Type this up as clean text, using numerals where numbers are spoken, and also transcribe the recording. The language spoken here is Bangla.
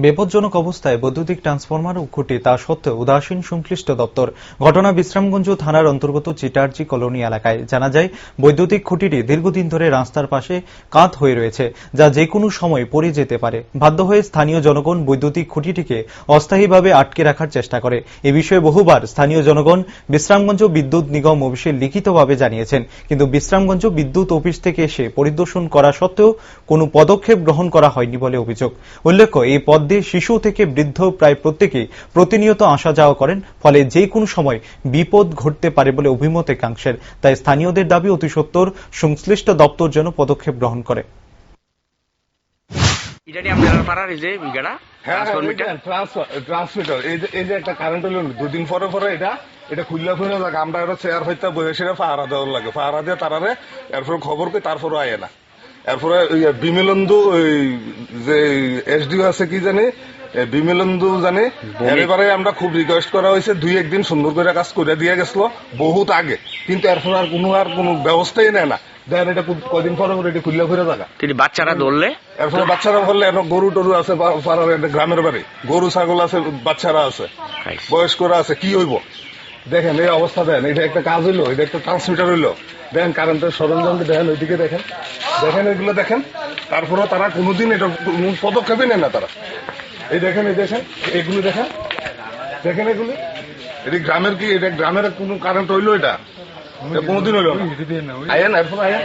বিপজ্জনক অবস্থায় বৈদ্যুতিক ট্রান্সফরমার ও খুঁটি তা সত্ত্বেও উদাসীন সংশ্লিষ্ট দপ্তর। ঘটনা বিশ্রামগঞ্জ থানার অন্তর্গত চিটারজি কলোনি এলাকায়। জানা যায়, বৈদ্যুতিক খুঁটিটি দীর্ঘদিন ধরে রাস্তার পাশে কাত হয়ে রয়েছে, যা যে কোনো সময় পড়ে যেতে পারে। বাধ্য হয়ে স্থানীয় জনগণ বৈদ্যুতিক খুঁটিটিকে অস্থায়ীভাবে আটকে রাখার চেষ্টা করে। এ বিষয়ে বহুবার স্থানীয় জনগণ বিশ্রামগঞ্জ বিদ্যুৎ নিগম অফিসে লিখিতভাবে জানিয়েছেন, কিন্তু বিশ্রামগঞ্জ বিদ্যুৎ অফিস থেকে এসে পরিদর্শন করা সত্ত্বেও কোনো পদক্ষেপ গ্রহণ করা হয়নি বলে অভিযোগ। উল্লেখ্য, এই পথ দিয়ে শিশু থেকে বৃদ্ধ প্রায় প্রত্যেকেই প্রতিনিয়ত আসা যাওয়া করেন, ফলে যে কোনো সময় বিপদ ঘটতে পারে বলে অভিমত একাংশের। তাই স্থানীয়দের দাবি, অতি সত্বর সংশ্লিষ্ট দপ্তর যেন পদক্ষেপ গ্রহণ করে। ট্রান্সমিটার এই যে একটা কারেন্ট হলো দুদিন পরে পরে এটা খুললে খুলে লাগে। আমরা এটা চেয়ার হইতে বসে সেটা পাহারা দেওয়ার লাগে, পাহারা দিয়ে তারারে এরপরে খবর কই, তারপরে আয় না। এরপরে বিমলন্দু যে এসডিও আছে কি জানি, বিমলন্দু জানে, এবারে আমরা খুব রিকোয়েস্ট করা হয়েছে, 2-1 দিন সুন্দর করে কাজ করে দিয়ে গেছিল বহুত আগে, কিন্তু এরপর আর কোনো ব্যবস্থাই নেয় না। দেখেন এটা কদিন পরে এটা খুললে ফিরে থাকা। বাচ্চারা ধরলে এরপরে বাচ্চারা বললে গরু টরু আছে, গ্রামের বাড়ি গরু ছাগল আছে, বাচ্চারা আছে, বয়স্করা আছে, কি হইব? দেখেন এই অবস্থা, দেন এটা একটা কাজ হইলো, এটা একটা ট্রান্সমিটার হইলো। দেখেন কারেন্টের সরঞ্জাম, দেখেন ওইদিকে দেখেন, দেখেন এগুলো দেখেন। তারপরে তারা কোনোদিন এটা পদক্ষেপই নেয় না তারা। এই দেখেন এগুলো দেখেন, দেখেন এগুলো। এটি গ্রামের কি, এটা গ্রামের কোনো কারেন্ট হইলো? এটা কোনোদিন হইলো না। আয়েন এরপর আয়েন।